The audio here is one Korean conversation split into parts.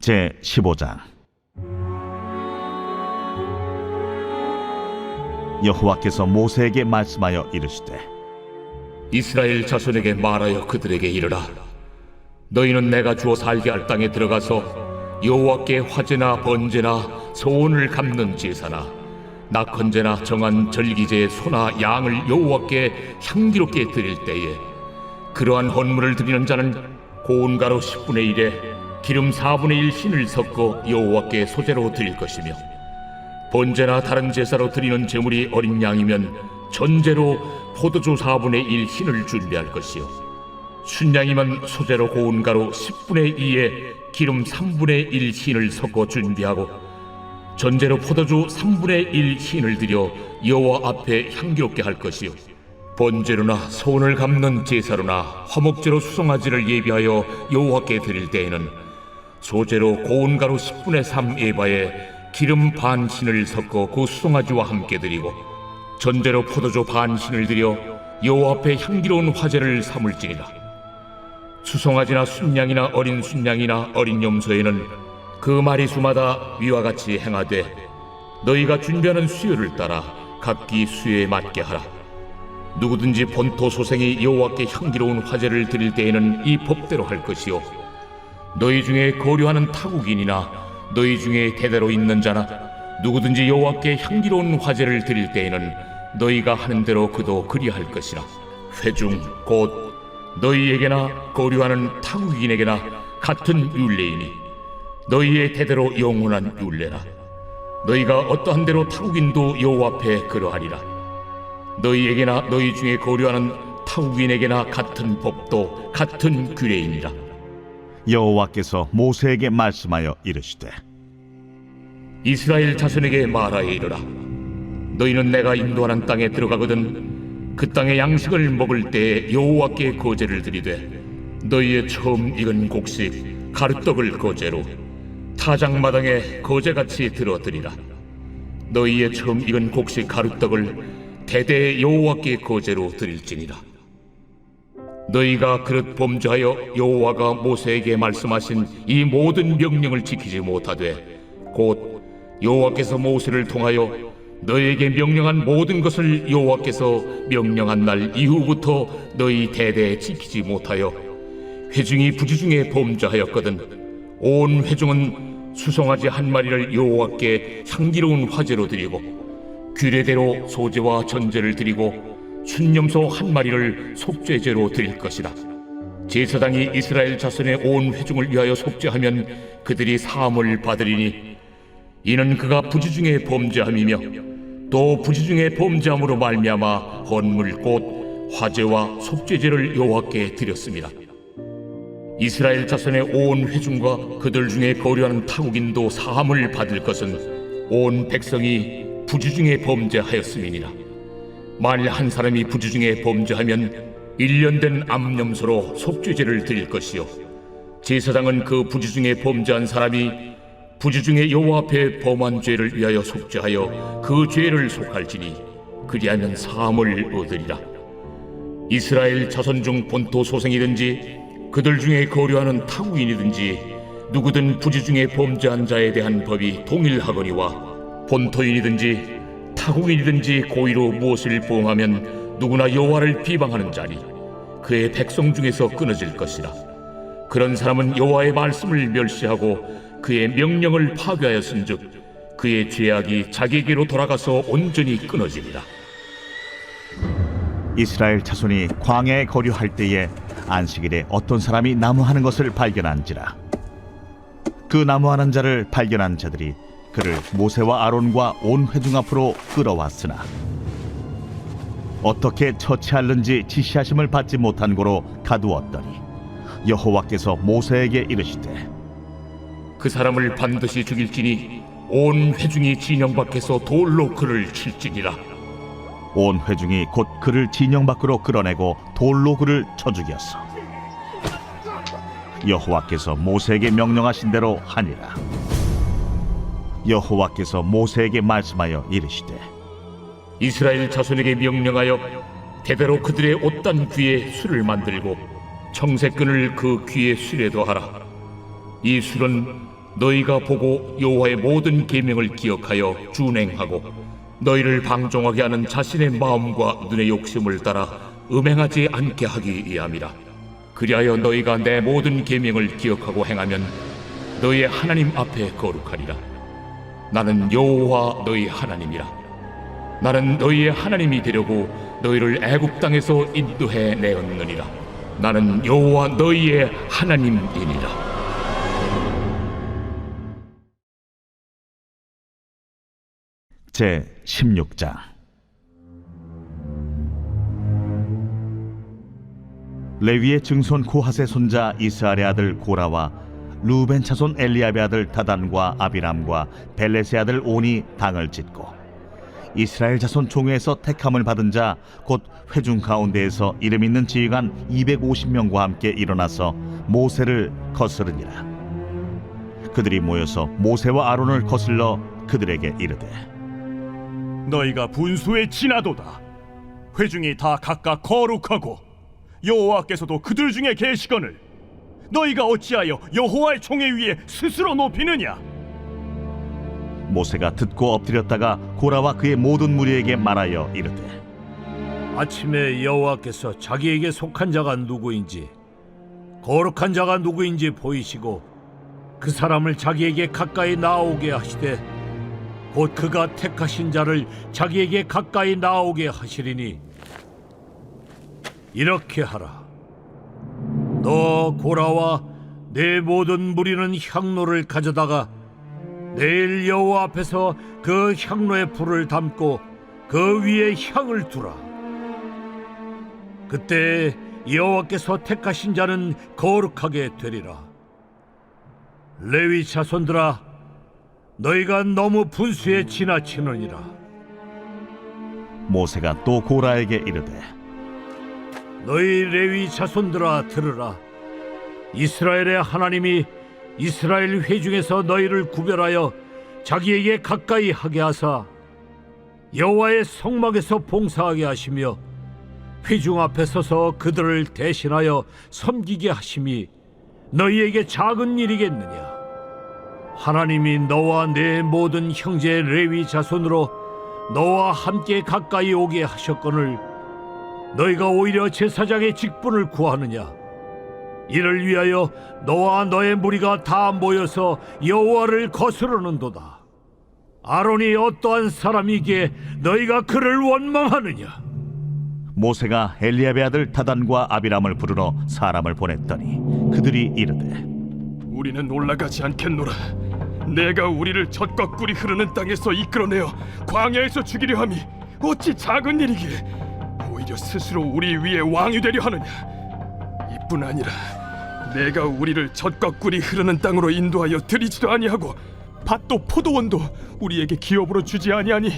제15장. 여호와께서 모세에게 말씀하여 이르시되 이스라엘 자손에게 말하여 그들에게 이르라. 너희는 내가 주어 살게 할 땅에 들어가서 여호와께 화제나 번제나 소원을 갚는 제사나 낙헌제나 정한 절기제의 소나 양을 여호와께 향기롭게 드릴 때에 그러한 헌물을 드리는 자는 고운 가루 10분의 1에 기름 4분의 1 흰을 섞어 여호와께 소제로 드릴 것이며, 번제나 다른 제사로 드리는 제물이 어린 양이면 전제로 포도주 4분의 1 흰을 준비할 것이요, 순양이면 소제로 고운 가루 10분의 2에 기름 3분의 1 흰을 섞어 준비하고, 전제로 포도주 3분의 1 흰을 드려 여호와 앞에 향기롭게 할 것이요, 번제로나 소원을 갚는 제사로나 화목제로 수송아지를 예비하여 여호와께 드릴 때에는 소제로 고운 가루 10분의 3 에바에 기름 반 흰을 섞어 그 수송아지와 함께 드리고, 전제로 포도주 반 흰을 드려 여호와 앞에 향기로운 화제를 삼을지니라. 수송아지나 순양이나 어린 순양이나 어린 염소에는 그 마리수마다 위와 같이 행하되 너희가 준비하는 수요를 따라 각기 수요에 맞게 하라. 누구든지 본토 소생이 여호와께 향기로운 화제를 드릴 때에는 이 법대로 할 것이요, 너희 중에 거류하는 타국인이나 너희 중에 대대로 있는 자나 누구든지 여호와께 향기로운 화제를 드릴 때에는 너희가 하는 대로 그도 그리할 것이라. 회중 곧 너희에게나 거류하는 타국인에게나 같은 율례이니 너희의 대대로 영원한 율례라. 너희가 어떠한 대로 타국인도 여호와 앞에 그러하리라. 너희에게나 너희 중에 거류하는 타국인에게나 같은 법도 같은 규례이니라. 여호와께서 모세에게 말씀하여 이르시되 이스라엘 자손에게 말하여 이르라. 너희는 내가 인도하는 땅에 들어가거든 그 땅의 양식을 먹을 때에 여호와께 거제를 드리되 너희의 처음 익은 곡식 가루떡을 거제로 타작마당에 거제같이 들어드리라. 너희의 처음 익은 곡식 가루떡을 대대에 여호와께 거제로 드릴지니라. 너희가 그릇 범죄하여 여호와가 모세에게 말씀하신 이 모든 명령을 지키지 못하되 곧 여호와께서 모세를 통하여 너희에게 명령한 모든 것을 여호와께서 명령한 날 이후부터 너희 대대에 지키지 못하여 회중이 부지중에 범죄하였거든 온 회중은 수송아지 한 마리를 여호와께 향기로운 화제로 드리고 규례대로 소제와 전제를 드리고 순염소 한 마리를 속죄제로 드릴 것이다. 제사장이 이스라엘 자손의 온 회중을 위하여 속죄하면 그들이 사함을 받으리니 이는 그가 부지중에 범죄함이며 또 부지중에 범죄함으로 말미암아 헌물 곧 화제와 속죄제를 여호와께 드렸습니다. 이스라엘 자손의 온 회중과 그들 중에 거류하는 타국인도 사함을 받을 것은 온 백성이 부지중에 범죄하였음이니라. 만일 한 사람이 부지중에 범죄하면 1년 된 암염소로 속죄제를 드릴 것이요, 제사장은 그 부지중에 범죄한 사람이 부지중에 여호와 앞에 범한 죄를 위하여 속죄하여 그 죄를 속할지니 그리하면 사함을 얻으리라. 이스라엘 자손 중 본토 소생이든지 그들 중에 거류하는 타국인이든지 누구든 부지중에 범죄한 자에 대한 법이 동일하거니와 본토인이든지 타국인이든지 고의로 무엇을 범하면 누구나 여호와를 비방하는 자니 그의 백성 중에서 끊어질 것이라. 그런 사람은 여호와의 말씀을 멸시하고 그의 명령을 파괴하였은즉 그의 죄악이 자기에게로 돌아가서 온전히 끊어지리라. 이스라엘 자손이 광야에 거류할 때에 안식일에 어떤 사람이 나무하는 것을 발견한지라. 그 나무하는 자를 발견한 자들이 그를 모세와 아론과 온 회중 앞으로 끌어왔으나 어떻게 처치할는지 지시하심을 받지 못한 고로 가두었더니 여호와께서 모세에게 이르시되 그 사람을 반드시 죽일지니 온 회중이 진영 밖에서 돌로 그를 칠지니라. 온 회중이 곧 그를 진영 밖으로 끌어내고 돌로 그를 쳐 죽였어. 여호와께서 모세에게 명령하신 대로 하니라. 여호와께서 모세에게 말씀하여 이르시되 이스라엘 자손에게 명령하여 대대로 그들의 옷단 귀에 술을 만들고 청색끈을 그 귀에 술에 더하라. 이 술은 너희가 보고 여호와의 모든 계명을 기억하여 준행하고 너희를 방종하게 하는 자신의 마음과 눈의 욕심을 따라 음행하지 않게 하기 위함이라. 그리하여 너희가 내 모든 계명을 기억하고 행하면 너희의 하나님 앞에 거룩하리라. 나는 여호와 너희 하나님이라. 나는 너희의 하나님이 되려고 너희를 애굽 땅에서 인도해 내었느니라. 나는 여호와 너희의 하나님이니라. 제 16장. 레위의 증손 고핫의 손자 이스라엘의 아들 고라와 루벤 차손 엘리압의 아들 다단과 아비람과 벨렛의 아들 온이 당을 짓고 이스라엘 자손 총회에서 택함을 받은 자 곧 회중 가운데에서 이름 있는 지휘관 250명과 함께 일어나서 모세를 거스르니라. 그들이 모여서 모세와 아론을 거슬러 그들에게 이르되 너희가 분수에 지나도다. 회중이 다 각각 거룩하고 여호와께서도 그들 중에 계시거늘 너희가 어찌하여 여호와의 총회 위에 스스로 높이느냐? 모세가 듣고 엎드렸다가 고라와 그의 모든 무리에게 말하여 이르되 아침에 여호와께서 자기에게 속한 자가 누구인지 거룩한 자가 누구인지 보이시고 그 사람을 자기에게 가까이 나오게 하시되 곧 그가 택하신 자를 자기에게 가까이 나오게 하시리니 이렇게 하라. 너 고라와 내 모든 무리는 향로를 가져다가 내일 여호와 앞에서 그 향로에 불을 담고 그 위에 향을 두라. 그때 여호와께서 택하신 자는 거룩하게 되리라. 레위 자손들아, 너희가 너무 분수에 지나치느니라. 모세가 또 고라에게 이르되 너희 레위 자손들아 들으라. 이스라엘의 하나님이 이스라엘 회중에서 너희를 구별하여 자기에게 가까이 하게 하사 여호와의 성막에서 봉사하게 하시며 회중 앞에 서서 그들을 대신하여 섬기게 하심이 너희에게 작은 일이겠느냐? 하나님이 너와 내 모든 형제 레위 자손으로 너와 함께 가까이 오게 하셨거늘 너희가 오히려 제사장의 직분을 구하느냐? 이를 위하여 너와 너의 무리가 다 모여서 여호와를 거스르는도다. 아론이 어떠한 사람이기에 너희가 그를 원망하느냐? 모세가 엘리압의 아들 다단과 아비람을 부르러 사람을 보냈더니 그들이 이르되 우리는 올라가지 않겠노라. 내가 우리를 젖과 꿀이 흐르는 땅에서 이끌어내어 광야에서 죽이려 함이 어찌 작은 일이기에 오히려 스스로 우리 위에 왕이 되려 하느냐? 이뿐 아니라 내가 우리를 젖과 꿀이 흐르는 땅으로 인도하여 들이지도 아니하고 밭도 포도원도 우리에게 기업으로 주지 아니하니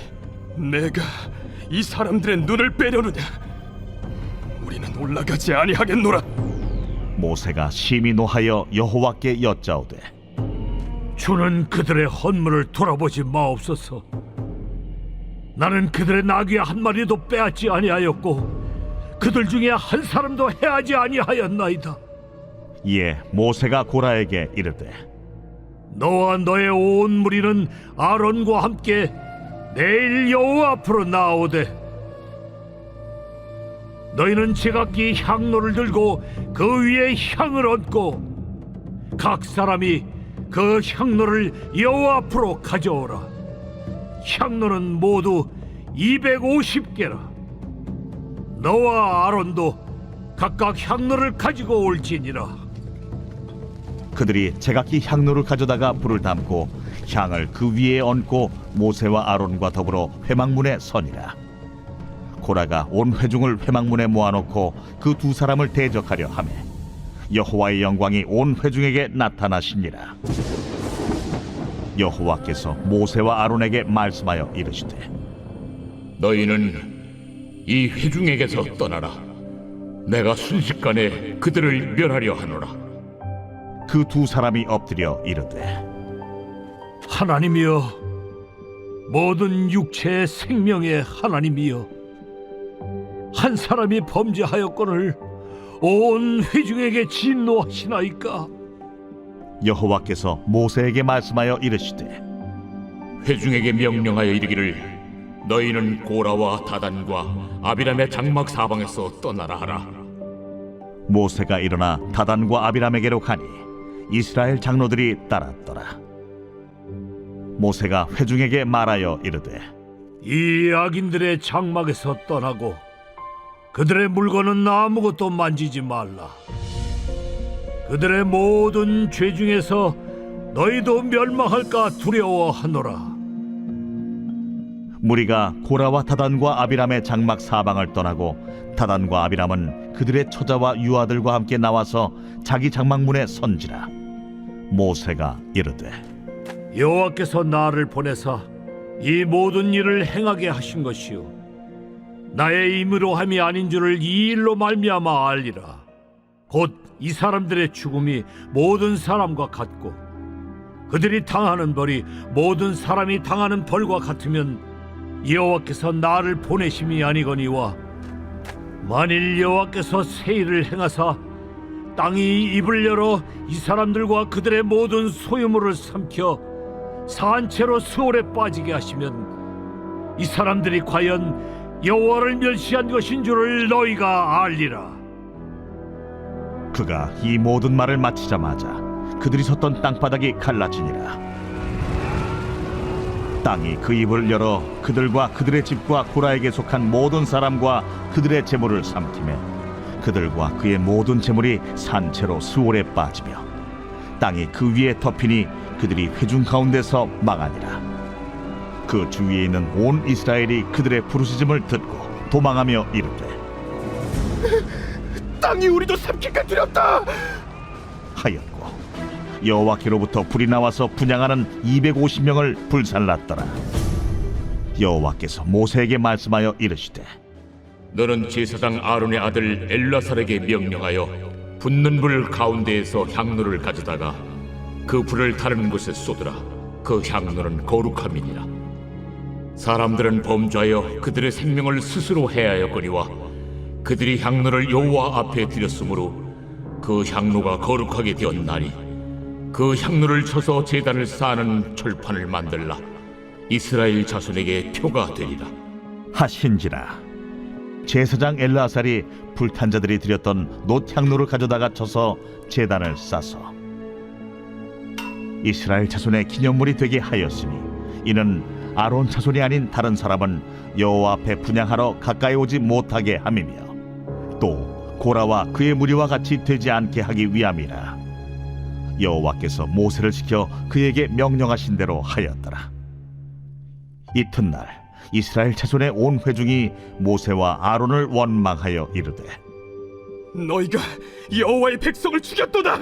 내가 이 사람들의 눈을 빼려느냐? 우리는 올라가지 아니하겠노라. 모세가 심히 노하여 여호와께 여짜오되 주는 그들의 헌물을 돌아보지 마옵소서. 나는 그들의 나귀 한 마리도 빼앗지 아니하였고 그들 중에 한 사람도 해하지 아니하였나이다. 이에 모세가 고라에게 이르되 너와 너의 온 무리는 아론과 함께 내일 여호와 앞으로 나오되 너희는 제각기 향로를 들고 그 위에 향을 얹고 각 사람이 그 향로를 여호와 앞으로 가져오라. 향로는 모두 250개라. 너와 아론도 각각 향로를 가지고 올지니라. 그들이 제각기 향로를 가져다가 불을 담고 향을 그 위에 얹고 모세와 아론과 더불어 회막문에 서니라. 고라가 온 회중을 회막문에 모아놓고 그 두 사람을 대적하려 하매 여호와의 영광이 온 회중에게 나타나시니라. 여호와께서 모세와 아론에게 말씀하여 이르시되 너희는 이 회중에게서 떠나라. 내가 순식간에 그들을 멸하려 하노라. 그 두 사람이 엎드려 이르되 하나님이여, 모든 육체의 생명의 하나님이여, 한 사람이 범죄하였거늘 온 회중에게 진노하시나이까? 여호와께서 모세에게 말씀하여 이르시되 회중에게 명령하여 이르기를 너희는 고라와 다단과 아비람의 장막 사방에서 떠나라 하라. 모세가 일어나 다단과 아비람에게로 가니 이스라엘 장로들이 따랐더라. 모세가 회중에게 말하여 이르되 이 악인들의 장막에서 떠나고 그들의 물건은 아무것도 만지지 말라. 그들의 모든 죄 중에서 너희도 멸망할까 두려워하노라. 무리가 고라와 다단과 아비람의 장막 사방을 떠나고 다단과 아비람은 그들의 처자와 유아들과 함께 나와서 자기 장막문에 선지라. 모세가 이르되 여호와께서 나를 보내사 이 모든 일을 행하게 하신 것이요 나의 힘으로 함이 아닌 줄을 이 일로 말미암아 알리라. 곧 이 사람들의 죽음이 모든 사람과 같고 그들이 당하는 벌이 모든 사람이 당하는 벌과 같으면 여호와께서 나를 보내심이 아니거니와 만일 여호와께서 새 일을 행하사 땅이 입을 열어 이 사람들과 그들의 모든 소유물을 삼켜 산채로 수월에 빠지게 하시면 이 사람들이 과연 여호와를 멸시한 것인 줄을 너희가 알리라. 그가 이 모든 말을 마치자마자 그들이 섰던 땅바닥이 갈라지니라. 땅이 그 입을 열어 그들과 그들의 집과 고라에게 속한 모든 사람과 그들의 재물을 삼키매 그들과 그의 모든 재물이 산채로 수월에 빠지며 땅이 그 위에 덮이니 그들이 회중 가운데서 망하니라. 그 주위에 있는 온 이스라엘이 그들의 부르짖음을 듣고 도망하며 이르되 땅이 우리도 삼킬까 두렵다 하였고 여호와께로부터 불이 나와서 분향하는 250명을 불살랐더라. 여호와께서 모세에게 말씀하여 이르시되 너는 제사장 아론의 아들 엘라살에게 명령하여 붙는 불 가운데에서 향로를 가져다가 그 불을 다른 곳에 쏟으라. 그 향로는 거룩함이니라. 사람들은 범죄하여 그들의 생명을 스스로 해하였거니와 그들이 향로를 여호와 앞에 드렸으므로 그 향로가 거룩하게 되었나니 그 향로를 쳐서 제단을 쌓는 철판을 만들라. 이스라엘 자손에게 표가 되리라 하신지라. 제사장 엘르아살이 불탄 자들이 드렸던 놋 향로를 가져다가 쳐서 제단을 싸서 이스라엘 자손의 기념물이 되게 하였으니 이는 아론 자손이 아닌 다른 사람은 여호와 앞에 분향하러 가까이 오지 못하게 함이며 또 고라와 그의 무리와 같이 되지 않게 하기 위함이라. 여호와께서 모세를 시켜 그에게 명령하신 대로 하였더라. 이튿날 이스라엘 자손의 온 회중이 모세와 아론을 원망하여 이르되 너희가 여호와의 백성을 죽였도다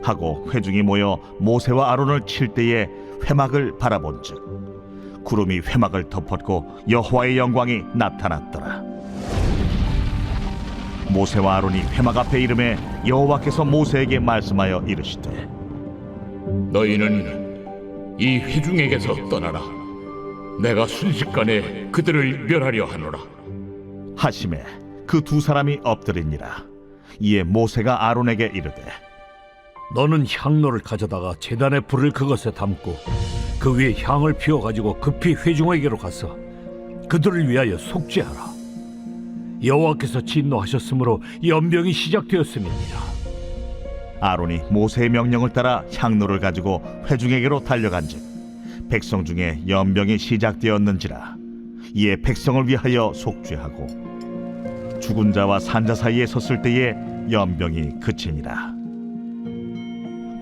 하고 회중이 모여 모세와 아론을 칠 때에 회막을 바라본즉 구름이 회막을 덮었고 여호와의 영광이 나타났더라. 모세와 아론이 회막 앞에 이름에 여호와께서 모세에게 말씀하여 이르시되 너희는 이 회중에게서 떠나라. 내가 순식간에 그들을 멸하려 하노라. 하심에 그 두 사람이 엎드리니라. 이에 모세가 아론에게 이르되 너는 향로를 가져다가 제단의 불을 그것에 담고 그 위에 향을 피워가지고 급히 회중에게로 가서 그들을 위하여 속죄하라. 여호와께서 진노하셨으므로 연병이 시작되었음이니라. 아론이 모세의 명령을 따라 향로를 가지고 회중에게로 달려간즉 백성 중에 연병이 시작되었는지라. 이에 백성을 위하여 속죄하고 죽은 자와 산자 사이에 섰을 때에 연병이 그치니라.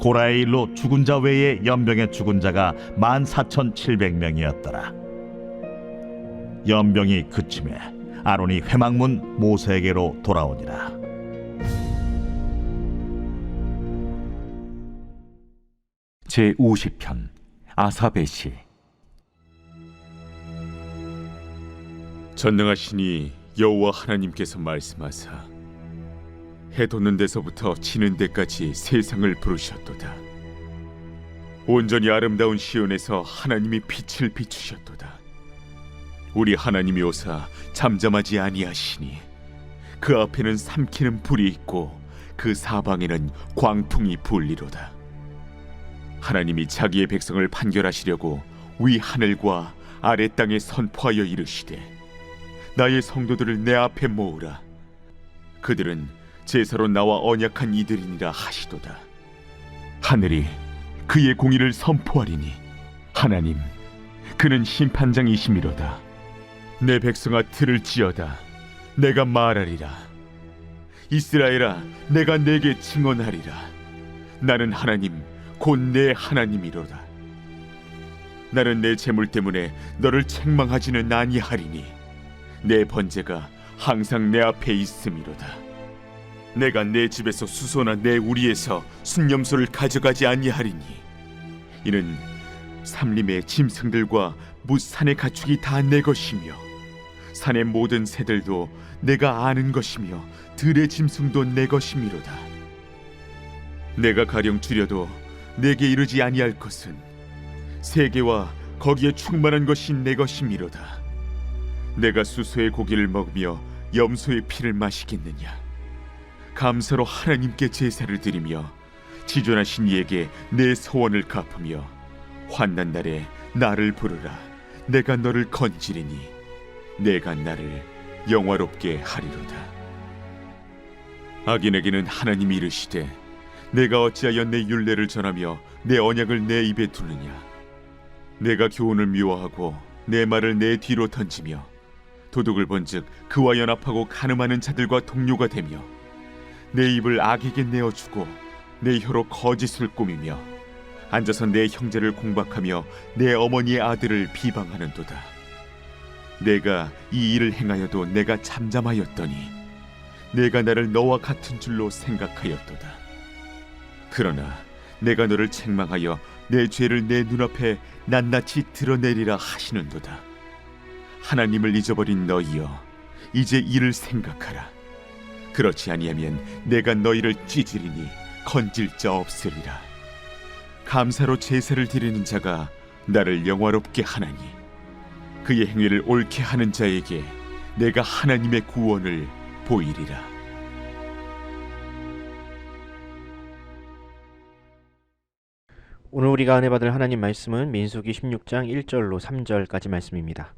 고라의 일로 죽은 자 외에 연병에 죽은 자가 14,700명이었더라. 연병이 그침에 아론이 회막문 모세에게로 돌아오니라. 제50편 아삽의 시. 전능하시니 여호와 하나님께서 말씀하사 해 돋는 데서부터 지는 데까지 세상을 부르셨도다. 온전히 아름다운 시온에서 하나님이 빛을 비추셨도다. 우리 하나님이 오사 잠잠하지 아니하시니 그 앞에는 삼키는 불이 있고 그 사방에는 광풍이 불리로다. 하나님이 자기의 백성을 판결하시려고 위 하늘과 아래 땅에 선포하여 이르시되 나의 성도들을 내 앞에 모으라. 그들은 제사로 나와 언약한 이들이니라 하시도다. 하늘이 그의 공의를 선포하리니 하나님 그는 심판장이시미로다. 내 백성아 들을지어다. 내가 말하리라. 이스라엘아 내가 내게 증언하리라. 나는 하나님 곧 내 하나님이로다. 나는 내 재물 때문에 너를 책망하지는 아니하리니 내 번제가 항상 내 앞에 있음이로다. 내가 내 집에서 수소나 내 우리에서 순념소를 가져가지 아니하리니 이는 삼림의 짐승들과 무산의 가축이 다 내 것이며 산의 모든 새들도 내가 아는 것이며 들의 짐승도 내 것이미로다. 내가 가령 줄여도 내게 이르지 아니할 것은 세계와 거기에 충만한 것이 내 것이미로다. 내가 수소의 고기를 먹으며 염소의 피를 마시겠느냐. 감사로 하나님께 제사를 드리며 지존하신 이에게 내 소원을 갚으며 환난 날에 나를 부르라. 내가 너를 건지리니 내가 나를 영화롭게 하리로다. 악인에게는 하나님이 이르시되 내가 어찌하여 내 율례를 전하며 내 언약을 내 입에 두느냐. 내가 교훈을 미워하고 내 말을 내 뒤로 던지며 도둑을 본즉 그와 연합하고 간음하는 자들과 동료가 되며 내 입을 악에게 내어주고 내 혀로 거짓을 꾸미며 앉아서 내 형제를 공박하며 내 어머니의 아들을 비방하는도다. 내가 이 일을 행하여도 내가 잠잠하였더니 내가 나를 너와 같은 줄로 생각하였도다. 그러나 내가 너를 책망하여 내 죄를 내 눈앞에 낱낱이 드러내리라 하시는도다. 하나님을 잊어버린 너희여 이제 이를 생각하라. 그렇지 아니하면 내가 너희를 찢으리니 건질 자 없으리라. 감사로 제사를 드리는 자가 나를 영화롭게 하나니 그의 행위를 옳게 하는 자에게 내가 하나님의 구원을 보이리라. 오늘 우리가 은혜 받을 하나님 말씀은 민수기 16장 1절로 3절까지 말씀입니다.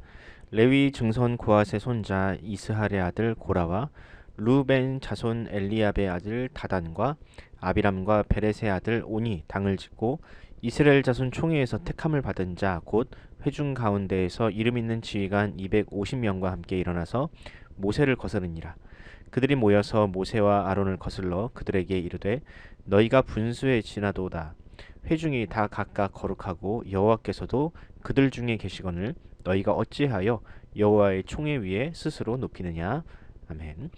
레위 증손 고핫의 손자 이스할의 아들 고라와 루벤 자손 엘리압의 아들 다단과 아비람과 베렛의 아들 온이 당을 짓고 이스라엘 자손 총회에서 택함을 받은 자 곧 회중 가운데에서 이름 있는 지휘관 250명과 함께 일어나서 모세를 거스르니라. 그들이 모여서 모세와 아론을 거슬러 그들에게 이르되 너희가 분수에 지나도다. 회중이 다 각각 거룩하고 여호와께서도 그들 중에 계시거늘 너희가 어찌하여 여호와의 총회 위에 스스로 높이느냐. 아멘.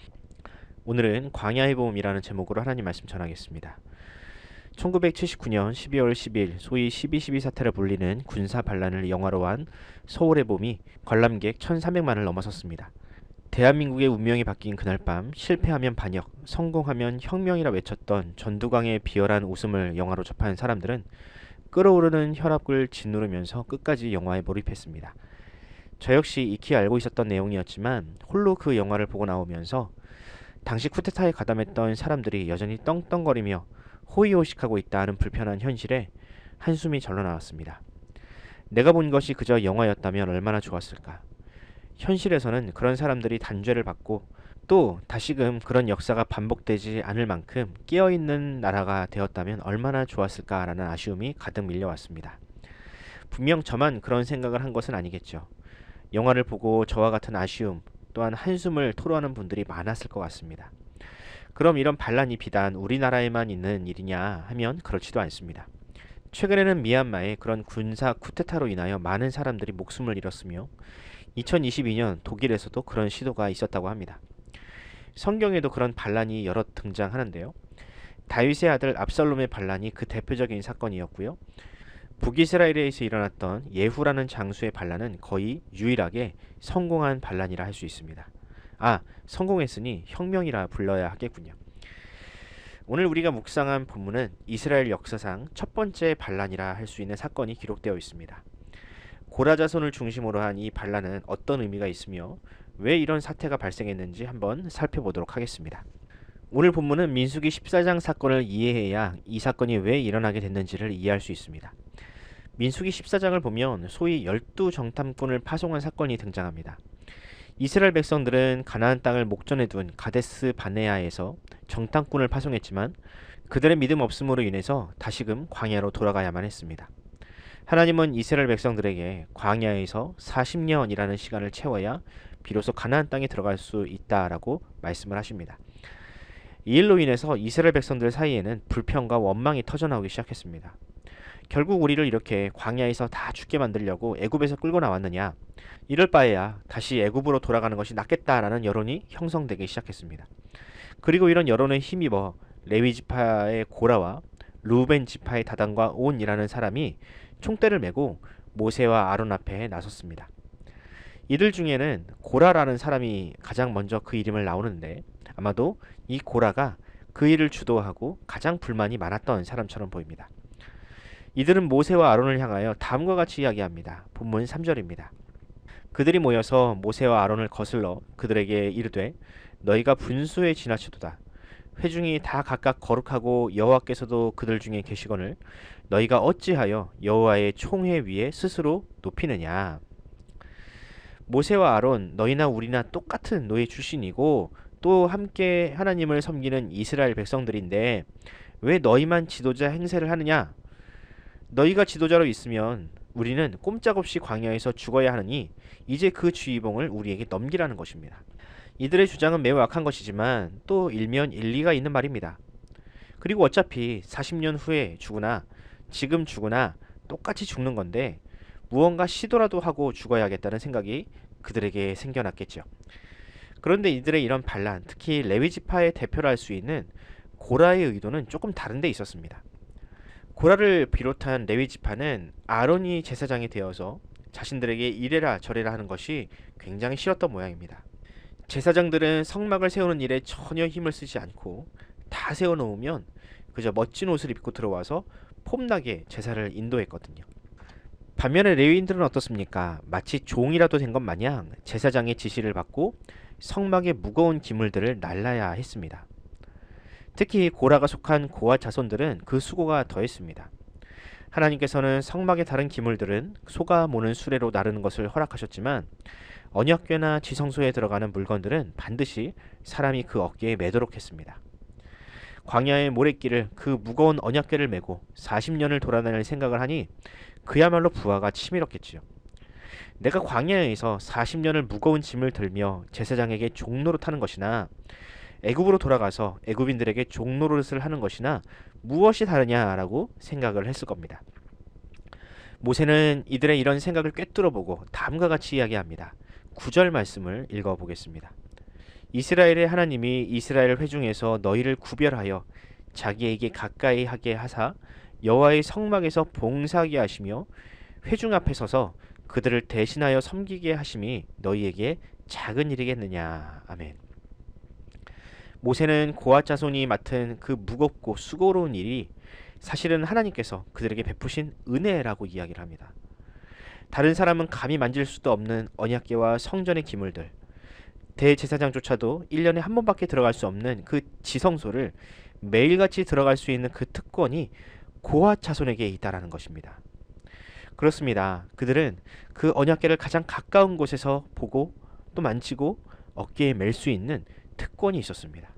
오늘은 광야의 보험이라는 제목으로 하나님 말씀 전하겠습니다. 1979년 12월 10일 소위 12.12 사태를 불리는 군사 반란을 영화로 한 서울의 봄이 관람객 1,300만을 넘어섰습니다. 대한민국의 운명이 바뀐 그날 밤 실패하면 반역, 성공하면 혁명이라 외쳤던 전두광의 비열한 웃음을 영화로 접한 사람들은 끓어오르는 혈압을 짓누르면서 끝까지 영화에 몰입했습니다. 저 역시 익히 알고 있었던 내용이었지만 홀로 그 영화를 보고 나오면서 당시 쿠데타에 가담했던 사람들이 여전히 떵떵거리며 호의호식하고 있다는 불편한 현실에 한숨이 절로 나왔습니다. 내가 본 것이 그저 영화였다면 얼마나 좋았을까. 현실에서는 그런 사람들이 단죄를 받고 또 다시금 그런 역사가 반복되지 않을 만큼 깨어있는 나라가 되었다면 얼마나 좋았을까라는 아쉬움이 가득 밀려왔습니다. 분명 저만 그런 생각을 한 것은 아니겠죠. 영화를 보고 저와 같은 아쉬움 또한 한숨을 토로하는 분들이 많았을 것 같습니다. 그럼 이런 반란이 비단 우리나라에만 있는 일이냐 하면 그렇지도 않습니다. 최근에는 미얀마의 그런 군사 쿠데타로 인하여 많은 사람들이 목숨을 잃었으며 2022년 독일에서도 그런 시도가 있었다고 합니다. 성경에도 그런 반란이 여러 등장하는데요. 다윗의 아들 압살롬의 반란이 그 대표적인 사건이었고요. 북이스라엘에서 일어났던 예후라는 장수의 반란은 거의 유일하게 성공한 반란이라 할 수 있습니다. 성공했으니 혁명이라 불러야 하겠군요. 오늘 우리가 묵상한 본문은 이스라엘 역사상 첫 번째 반란이라 할 수 있는 사건이 기록되어 있습니다. 고라 자손을 중심으로 한 이 반란은 어떤 의미가 있으며 왜 이런 사태가 발생했는지 한번 살펴보도록 하겠습니다. 오늘 본문은 민수기 14장 사건을 이해해야 이 사건이 왜 일어나게 됐는지를 이해할 수 있습니다. 민수기 14장을 보면 소위 12정탐꾼을 파송한 사건이 등장합니다. 이스라엘 백성들은 가나안 땅을 목전에 둔 가데스 바네아에서 정탐꾼을 파송했지만 그들의 믿음 없음으로 인해서 다시금 광야로 돌아가야만 했습니다. 하나님은 이스라엘 백성들에게 광야에서 40년이라는 시간을 채워야 비로소 가나안 땅에 들어갈 수 있다라고 말씀을 하십니다. 이 일로 인해서 이스라엘 백성들 사이에는 불평과 원망이 터져나오기 시작했습니다. 결국 우리를 이렇게 광야에서 다 죽게 만들려고 애굽에서 끌고 나왔느냐, 이럴 바에야 다시 애굽으로 돌아가는 것이 낫겠다라는 여론이 형성되기 시작했습니다. 그리고 이런 여론에 힘입어 레위 지파의 고라와 루벤 지파의 다단과 온이라는 사람이 총대를 메고 모세와 아론 앞에 나섰습니다. 이들 중에는 고라라는 사람이 가장 먼저 그 이름을 나오는데 아마도 이 고라가 그 일을 주도하고 가장 불만이 많았던 사람처럼 보입니다. 이들은 모세와 아론을 향하여 다음과 같이 이야기합니다. 본문 3절입니다. 그들이 모여서 모세와 아론을 거슬러 그들에게 이르되 너희가 분수에 지나치도다. 회중이 다 각각 거룩하고 여호와께서도 그들 중에 계시거늘 너희가 어찌하여 여호와의 총회 위에 스스로 높이느냐. 모세와 아론 너희나 우리나 똑같은 노예 출신이고 또 함께 하나님을 섬기는 이스라엘 백성들인데 왜 너희만 지도자 행세를 하느냐. 너희가 지도자로 있으면 우리는 꼼짝없이 광야에서 죽어야 하느니 이제 그 주의봉을 우리에게 넘기라는 것입니다. 이들의 주장은 매우 악한 것이지만 또 일면 일리가 있는 말입니다. 그리고 어차피 40년 후에 죽으나 지금 죽으나 똑같이 죽는 건데 무언가 시도라도 하고 죽어야겠다는 생각이 그들에게 생겨났겠죠. 그런데 이들의 이런 반란, 특히 레위 지파의 대표를 할 수 있는 고라의 의도는 조금 다른 데 있었습니다. 고라를 비롯한 레위 지파는 아론이 제사장이 되어서 자신들에게 이래라 저래라 하는 것이 굉장히 싫었던 모양입니다. 제사장들은 성막을 세우는 일에 전혀 힘을 쓰지 않고 다 세워놓으면 그저 멋진 옷을 입고 들어와서 폼나게 제사를 인도했거든요. 반면에 레위인들은 어떻습니까? 마치 종이라도 된 것 마냥 제사장의 지시를 받고 성막의 무거운 기물들을 날라야 했습니다. 특히 고라가 속한 고아 자손들은 그 수고가 더했습니다. 하나님께서는 성막의 다른 기물들은 소가 모는 수레로 나르는 것을 허락하셨지만 언약궤나 지성소에 들어가는 물건들은 반드시 사람이 그 어깨에 매도록 했습니다. 광야의 모래길을 그 무거운 언약궤를 메고 40년을 돌아다닐 생각을 하니 그야말로 부하가 치밀었겠지요. 내가 광야에서 40년을 무거운 짐을 들며 제사장에게 종노릇하는 것이나 애굽으로 돌아가서 애굽인들에게 종노릇을 하는 것이나 무엇이 다르냐라고 생각을 했을 겁니다. 모세는 이들의 이런 생각을 꿰뚫어보고 다음과 같이 이야기합니다. 9절 말씀을 읽어보겠습니다. 이스라엘의 하나님이 이스라엘 회중에서 너희를 구별하여 자기에게 가까이 하게 하사 여호와의 성막에서 봉사하게 하시며 회중 앞에 서서 그들을 대신하여 섬기게 하심이 너희에게 작은 일이겠느냐. 아멘. 모세는 고앗 자손이 맡은 그 무겁고 수고로운 일이 사실은 하나님께서 그들에게 베푸신 은혜라고 이야기를 합니다. 다른 사람은 감히 만질 수도 없는 언약궤와 성전의 기물들, 대제사장조차도 1년에 한 번밖에 들어갈 수 없는 그 지성소를 매일같이 들어갈 수 있는 그 특권이 고앗 자손에게 있다라는 것입니다. 그렇습니다. 그들은 그 언약궤를 가장 가까운 곳에서 보고 또 만지고 어깨에 맬 수 있는 특권이 있었습니다.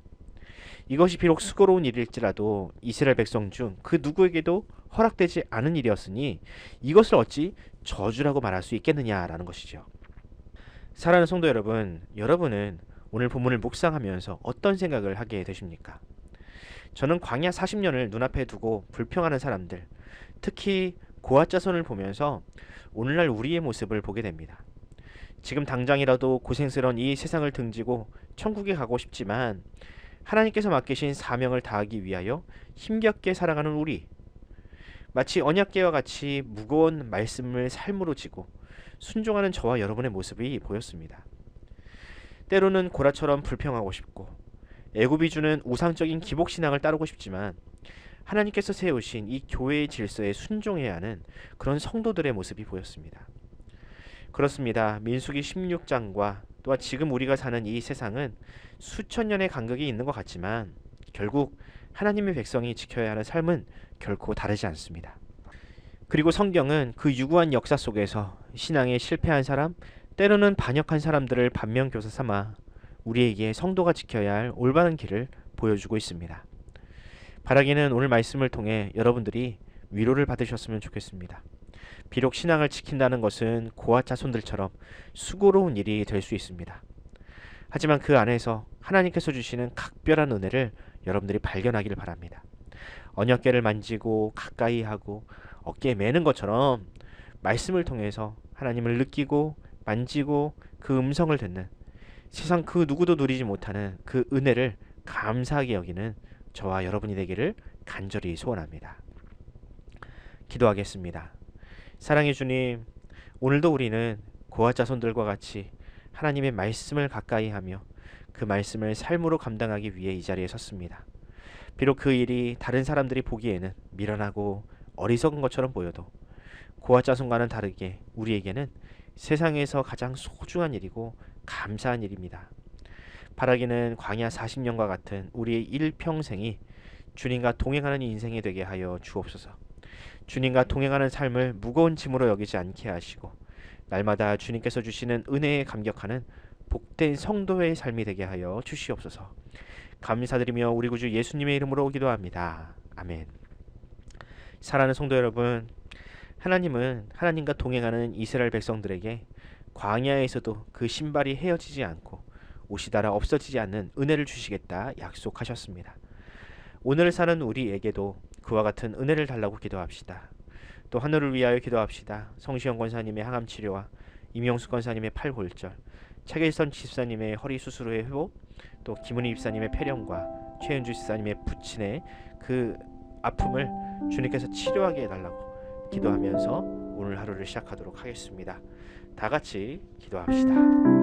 이것이 비록 수고로운 일일지라도 이스라엘 백성 중 그 누구에게도 허락되지 않은 일이었으니 이것을 어찌 저주라고 말할 수 있겠느냐라는 것이죠. 사랑하는 성도 여러분, 여러분은 오늘 본문을 묵상하면서 어떤 생각을 하게 되십니까? 저는 광야 40년을 눈앞에 두고 불평하는 사람들, 특히 고앗 자손을 보면서 오늘날 우리의 모습을 보게 됩니다. 지금 당장이라도 고생스러운 이 세상을 등지고 천국에 가고 싶지만 하나님께서 맡기신 사명을 다하기 위하여 힘겹게 살아가는 우리, 마치 언약궤와 같이 무거운 말씀을 삶으로 지고 순종하는 저와 여러분의 모습이 보였습니다. 때로는 고라처럼 불평하고 싶고 애굽이 주는 우상적인 기복신앙을 따르고 싶지만 하나님께서 세우신 이 교회의 질서에 순종해야 하는 그런 성도들의 모습이 보였습니다. 그렇습니다. 민수기 16장과 또한 지금 우리가 사는 이 세상은 수천 년의 간격이 있는 것 같지만 결국 하나님의 백성이 지켜야 하는 삶은 결코 다르지 않습니다. 그리고 성경은 그 유구한 역사 속에서 신앙에 실패한 사람, 때로는 반역한 사람들을 반면교사 삼아 우리에게 성도가 지켜야 할 올바른 길을 보여주고 있습니다. 바라기는 오늘 말씀을 통해 여러분들이 위로를 받으셨으면 좋겠습니다. 비록 신앙을 지킨다는 것은 고아 자손들처럼 수고로운 일이 될 수 있습니다. 하지만 그 안에서 하나님께서 주시는 각별한 은혜를 여러분들이 발견하기를 바랍니다. 언약궤를 만지고 가까이 하고 어깨에 매는 것처럼 말씀을 통해서 하나님을 느끼고 만지고 그 음성을 듣는, 세상 그 누구도 누리지 못하는 그 은혜를 감사하게 여기는 저와 여러분이 되기를 간절히 소원합니다. 기도하겠습니다. 사랑의 주님, 오늘도 우리는 고아 자손들과 같이 하나님의 말씀을 가까이 하며 그 말씀을 삶으로 감당하기 위해 이 자리에 섰습니다. 비록 그 일이 다른 사람들이 보기에는 미련하고 어리석은 것처럼 보여도 고아 자손과는 다르게 우리에게는 세상에서 가장 소중한 일이고 감사한 일입니다. 바라기는 광야 40년과 같은 우리의 일평생이 주님과 동행하는 인생이 되게 하여 주옵소서. 주님과 동행하는 삶을 무거운 짐으로 여기지 않게 하시고 날마다 주님께서 주시는 은혜에 감격하는 복된 성도의 삶이 되게 하여 주시옵소서. 감사드리며 우리 구주 예수님의 이름으로 기도합니다. 아멘. 사랑하는 성도 여러분, 하나님은 하나님과 동행하는 이스라엘 백성들에게 광야에서도 그 신발이 헤어지지 않고 옷이 닳아 없어지지 않는 은혜를 주시겠다 약속하셨습니다. 오늘 사는 우리에게도 그와 같은 은혜를 달라고 기도합시다. 또 하늘을 위하여 기도합시다. 성시영 권사님의 항암 치료와 임영숙 권사님의 팔골절, 차길선 집사님의 허리 수술 후의 회복, 또 김은희 집사님의 폐렴과 최은주 집사님의 부친의 그 아픔을 주님께서 치료하게 해달라고 기도하면서 오늘 하루를 시작하도록 하겠습니다. 다 같이 기도합시다.